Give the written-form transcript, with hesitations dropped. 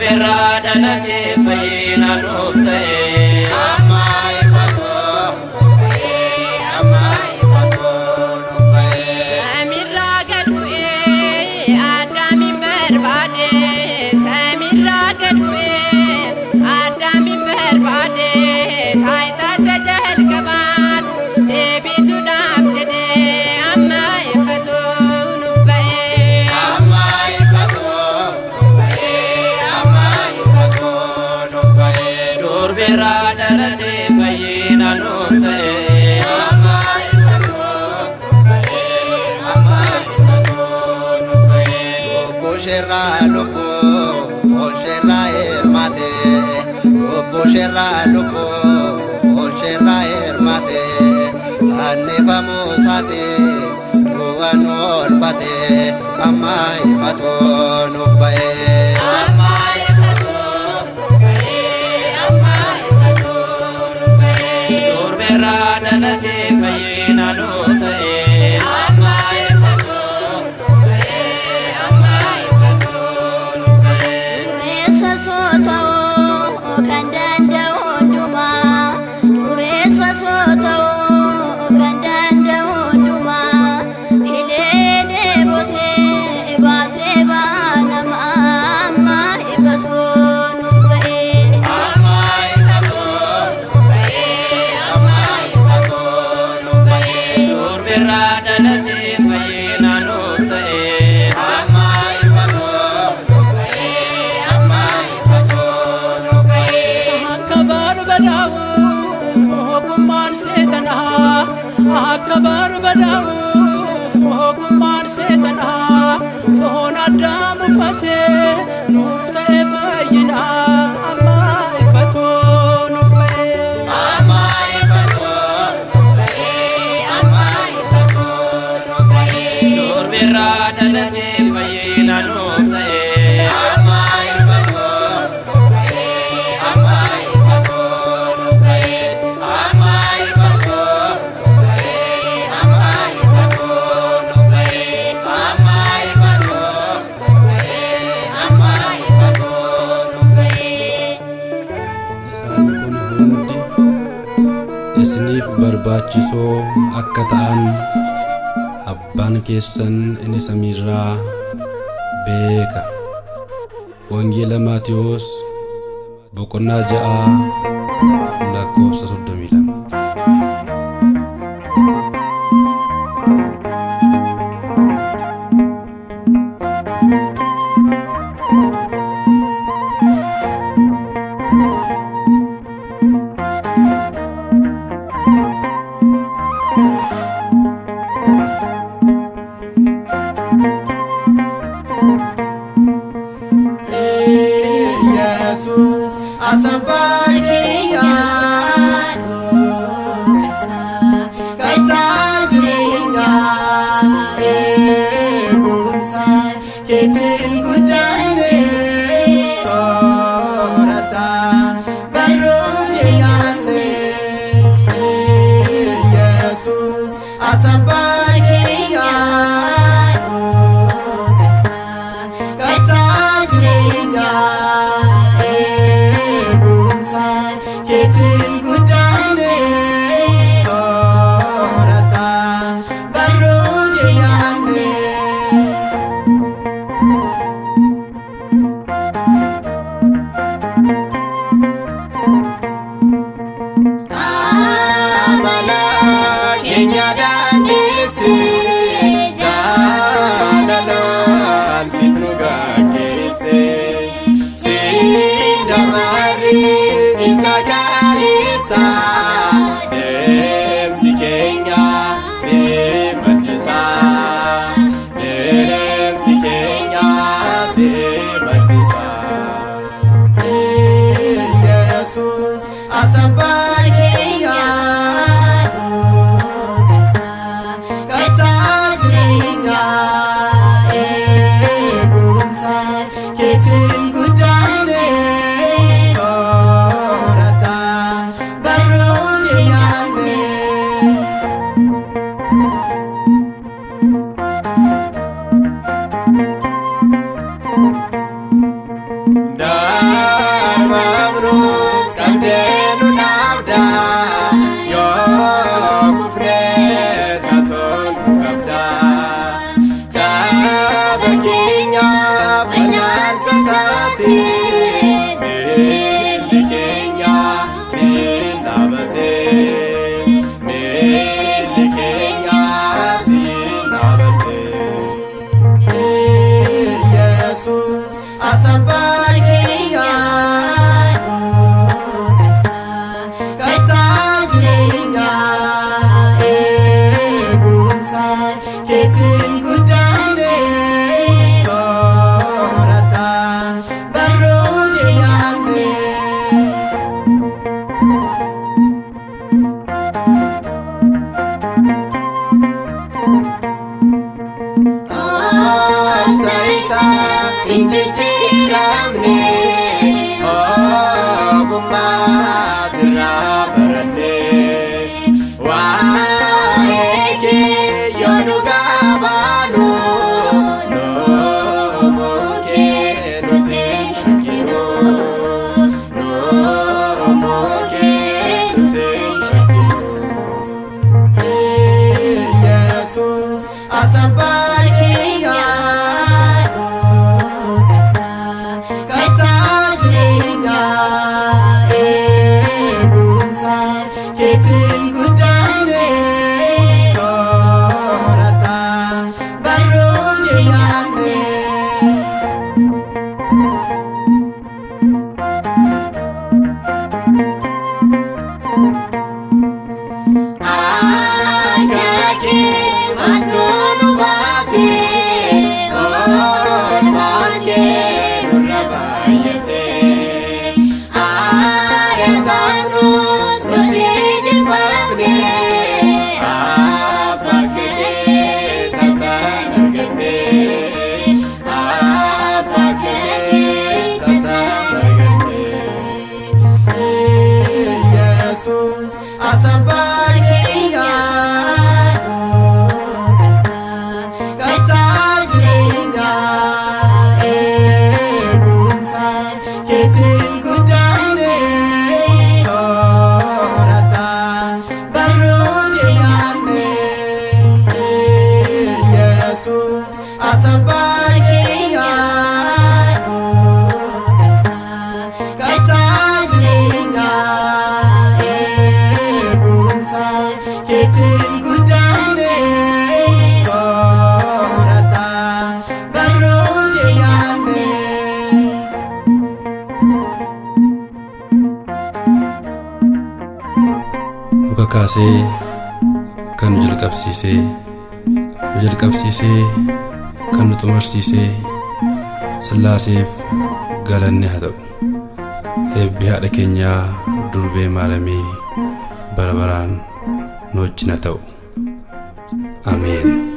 Durbirraa dhalatee fayyina nuuf ta'e. Samirraa gad bu'ee Addaamiin barbaade. Samirraa gad bu'ee Addaamiin barbaade. Taayitaa isa jalqabaat deebisuudhaaf jedhee amma ifatoo nuuf ba'e. Durbirraa dhalatee fayyina nuuf ta'e. Lubbu Fonsherraa hirmaate Lubbu sherraa lubbu Fonsherraa hirmaate fannifamuu isaati du'a nu oolfate amma ifatoo nuuf ba'e. Durbirraa dhalatee fayyina nuuf ta'e. Akka barbadaa'uuf ogummaan seexanaa foon addaa mufatee nuuf ta'e fayyina amma ifatoo nuuf ba'e. Durbirraa dhalatee fayyina nuuf ta'e. Isiniif barbaachisoo akka ta'an abbaan keessan inni samiirraa beeka. Wangeela Maatiyos boqonnaa 6 lakkoofsa 32. Jesus atabaan keenyaa kata jireenyaa eegumsa keetiin guddaanne soorata barruu keenyaanne Jesus atabaan keenyaa kata jireenyaa keetiin guddaanne soorata barruu keenyaanne. Amala keenya daandessee jaalalaan siif nu gaggeessee dabaree isa kaleessa deemsi keenya si maddisa deemsi keenya si maddisa. Yesus atabaan keenyaa kata jireenyaa eegumsa keetiin guddaanne soorata barruu keenyaanne. Atabarkenya Kata jirenya Egumsa Ketin gudane Sorata Barudeyane Sarisa injitiramne Ogumma sirabarane Waeke yonu gabanu No moke nuti shakino No moke nuti shakino Jesus Atabarkenya Ketin gudane sorata barudeyane Akake matunu bate on banke nurabayete ayatanus nutijin pamne abake tasanagane abake tasanagane Jesus Atabarkenya Kata jirenya Egumsa Ketin gudane Sorata Barudeyane Jesus Atabarkenya Kata jirenya Egumsa Ketin gudane Sorata Barudeyane Muka kaasee kan nu jalqabsiisee kan nu xumursiisee Sillaaseef galanni haa ta'u. Eebbi haadha keenyaa durbee maaramii bara baraan nu wajjin haa ta'u. Ameen.